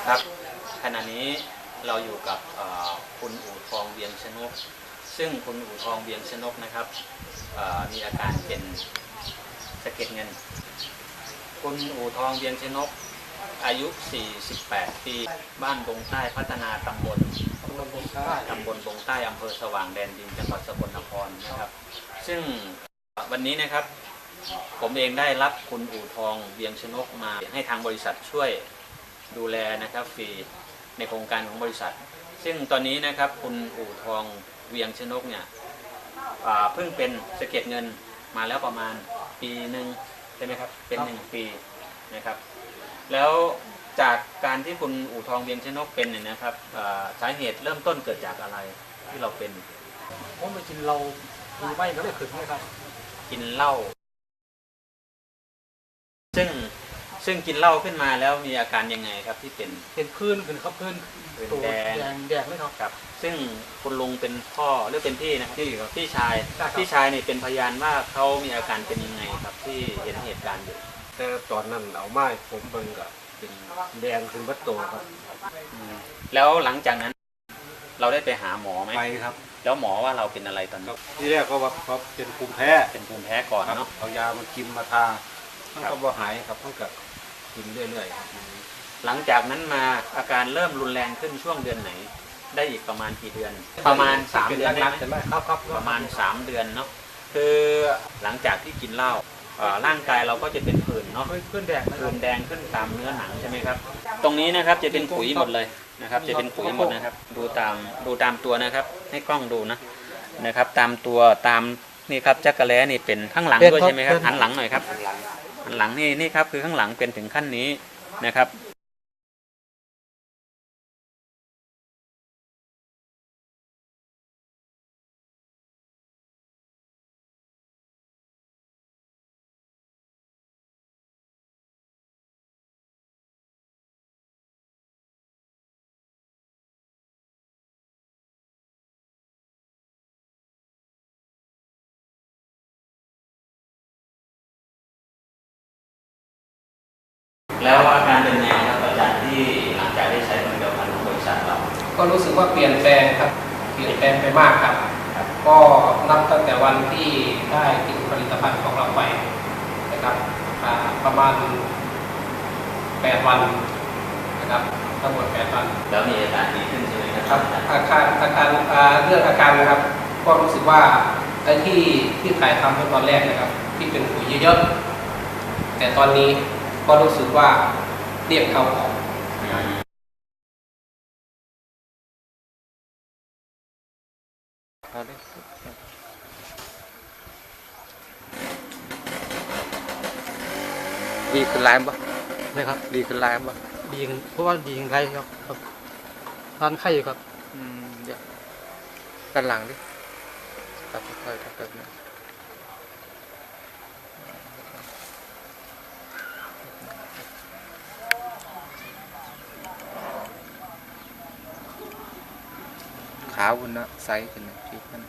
ครับขณะนี้เราอยู่กับคุณอู่ทองเวียงชนกซึ่งคุณอู่ทองเวียงชนกนะครับมีอาการเป็นสะเก็ดเงินคุณอู่ทองเวียงชนกอายุ 48 ปีบ้านบงใต้พัฒนาตำบลบงใต้อำเภอสว่างแดนดินจังหวัดสกลนครนะครับซึ่งวันนี้นะครับผมเองได้รับคุณอู่ทองเวียงชนกมาให้ทางบริษัทช่วยดูแลนะครับฟรีในโครงการของบริษัทซึ่งตอนนี้นะครับคุณอู่ทองเวียงชนกเนี่ยเพิ่งเป็นสะเก็ดเงินมาแล้วประมาณปีหนึ่งใช่ไหมครับเป็น1 ปีนะครับแล้วจากการที่คุณอู่ทองเวียงชนกเป็นเนี่ยนะครับสาเหตุเริ่มต้นเกิดจากอะไรที่เราเป็นผมไปกินเราดูไม่ก็ได้ขึ้นไหมครับกินเหล้าซึ่งกินเหล้าขึ้นมาแล้วมีอาการยังไงครับที่เป็นคลื่นขึ้นครับคลื่นตัวแดงเลยครับครับซึ่งคุณลุงเป็นพ่อหรือเป็นพี่นะครับพี่ชายนี่เป็นพยานว่าเขามีอาการเป็นยังไงครับที่เห็นเหตุการณ์อยู่แต่ตอนนั้นเอาไม้ผมเบิ่งก็เป็นแดงขึ้นวัดโตครับแล้วหลังจากนั้นเราได้ไปหาหมอไหมไปครับแล้วหมอว่าเราเป็นอะไรตอนนี้ที่แรกก็ว่าเขาเป็นภูมิแพ้ก่อนเนาะเอายามากินมาทาก็บ่หายครับเพิ่งก็กินเรื่อยๆหลังจากนั้นมาอาการเริ่มรุนแรงขึ้นช่วงเดือนไหนได้อีกประมาณกี่เดือนประมาณ3 เดือนได้ไหมครับประมาณ3 เดือนเนาะคือหลังจากที่กินเหล้าร่างกายเราก็จะเป็นผื่นเนาะผื่นแดงขึ้นตามเนื้อหนังใช่ไหมครับตรงนี้นะครับจะเป็นขุยหมดเลยนะครับจะเป็นขุยหมดนะครับดูตามตัวนะครับให้กล้องดูนะครับตามตัวตามนี่ครับจักรแล้นี่เป็นข้างหลังด้วยใช่ไหมครับหันหลังหน่อยครับหันหลังนี่ครับคือข้างหลังเป็นถึงขั้นนี้นะครับแล้วอาการเป็นไงครับอาจารย์ที่หลังจากได้ใช้ผลิตภัณฑ์ของบริษัทเราก็รู้สึกว่าเปลี่ยนแปลงครับเปลี่ยนแปลงไปมากครับก็นับตั้งแต่วันที่ได้กินผลิตภัณฑ์ของเราไปนะครับประมาณ8 วันนะครับทั้งหมด8 วันแล้วมีอาการดีขึ้นใช่ไหมครับอาการเรื่องอาการนะครับก็รู้สึกว่าไอ้ที่ถ่ายทำตอนแรกนะครับที่เป็นขุยเยอะๆแต่ตอนนี้ก็รู้สึกว่าเรียกเขาออกดีขึ้นไลม์ปะนะครับดีขึ้นไลม์ปะดีขึ้นเพราะว่าดีขึ้นไรครับทานไข่อยู่ครับเดี๋ยวด้านหลังดิครับค่อยๆแบบนี้ขาวคุณนะไซส์ขึ้นนะคลิปนั้น